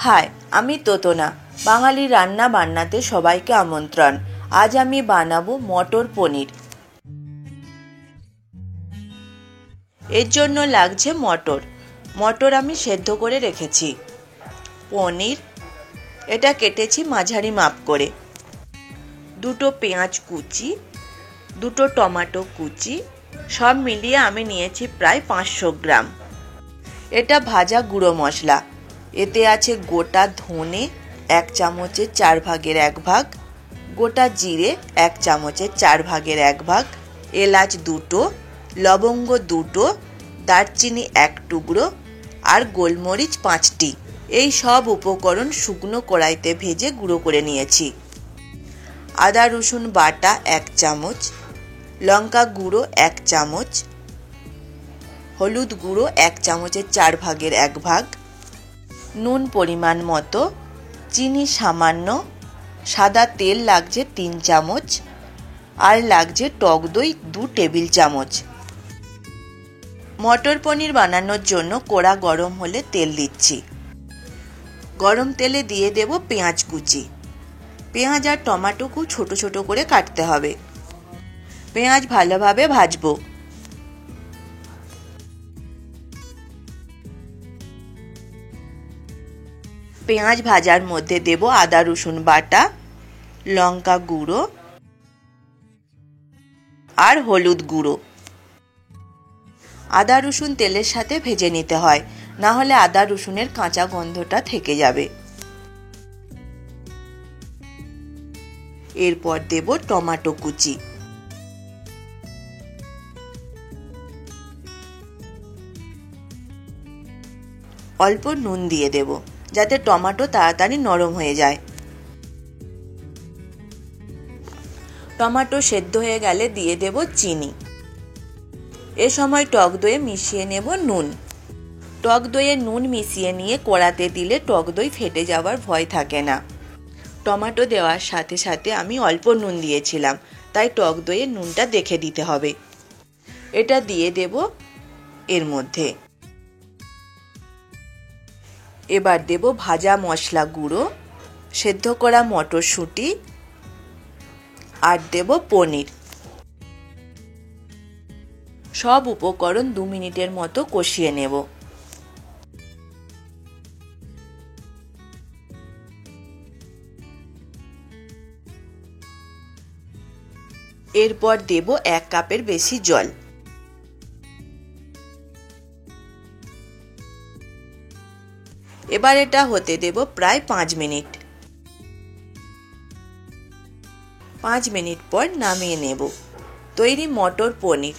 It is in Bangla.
হাই, আমি তোতনা। বাঙালি রান্না বান্নাতে সবাইকে আমন্ত্রণ। আজ আমি বানাবো মটর পনির। এর জন্য লাগছে মটর আমি সেদ্ধ করে রেখেছি। পনির, এটা কেটেছি মাঝারি মাপ করে। দুটো পেঁয়াজ কুচি, দুটো টমেটো কুচি, সব মিলিয়ে আমি নিয়েছি প্রায় 500 গ্রাম। এটা ভাজা গুঁড়ো মশলা। এতে আছে গোটা ধনে 1 চামচের 4 ভাগের 1 ভাগ, গোটা জিরে 1 চামচের 4 ভাগের 1 ভাগ, এলাচ 2টো, লবঙ্গ 2টো, দারচিনি 1 টুকরো আর গোলমরিচ 5টি। এই সব উপকরণ শুকনো কড়াইতে ভেজে গুঁড়ো করে নিয়েছি। আদা রসুন বাটা 1 চামচ, লঙ্কা গুঁড়ো 1 চামচ, হলুদ গুঁড়ো 1 চামচের 4 ভাগের 1 ভাগ, নুন পরিমাণ মতো, চিনি সামান্য, সাদা তেল লাগছে 3 চামচ আর লাগছে টক দই 2 টেবিল চামচ। মটর পনির বানানোর জন্য কড়া গরম হলে তেল দিচ্ছি। গরম তেলে দিয়ে দেব পেঁয়াজ কুচি। পেঁয়াজ আর টমেটো খুব ছোট ছোট করে কাটতে হবে। পেঁয়াজ ভালোভাবে ভাজবো। পেঁয়াজ ভাজার মধ্যে দেব আদা রসুন বাটা, লঙ্কা গুঁড়ো আর হলুদ গুঁড়ো। আদা রসুন তেলের সাথে ভেজে নিতে হয়, না হলে আদা রসুনের কাঁচা গন্ধটা থেকে যাবে। এরপর দেব টমেটো কুচি। অল্প নুন দিয়ে দেব, যাতে টমেটো তাড়াতাড়ি নরম হয়ে যায়। টমেটো সেদ্ধ হয়ে গেলে দিয়ে দেব চিনি। এ সময় টক দইয়ে মিশিয়ে নেব নুন। টক দইয়ে নুন মিশিয়ে নিয়ে কড়াতে দিলে টক দই ফেটে যাওয়ার ভয় থাকে না। টমেটো দেওয়ার সাথে সাথে আমি অল্প নুন দিয়েছিলাম, তাই টক দইয়ে নুনটা দেখে দিতে হবে। এটা দিয়ে দেব এর মধ্যে। এবার দেব ভাজা মশলা গুঁড়ো, সেদ্ধ করা মটরশুঁটি আর দেব পনির। সব উপকরণ 2 মিনিটের মতো কষিয়ে নেব। এরপর দেব 1 কাপের বেশি জল। এবার এটা হতে দেব প্রায় 5 মিনিট। 5 মিনিট পর নামিয়ে নেব। তৈরি মটর পনির।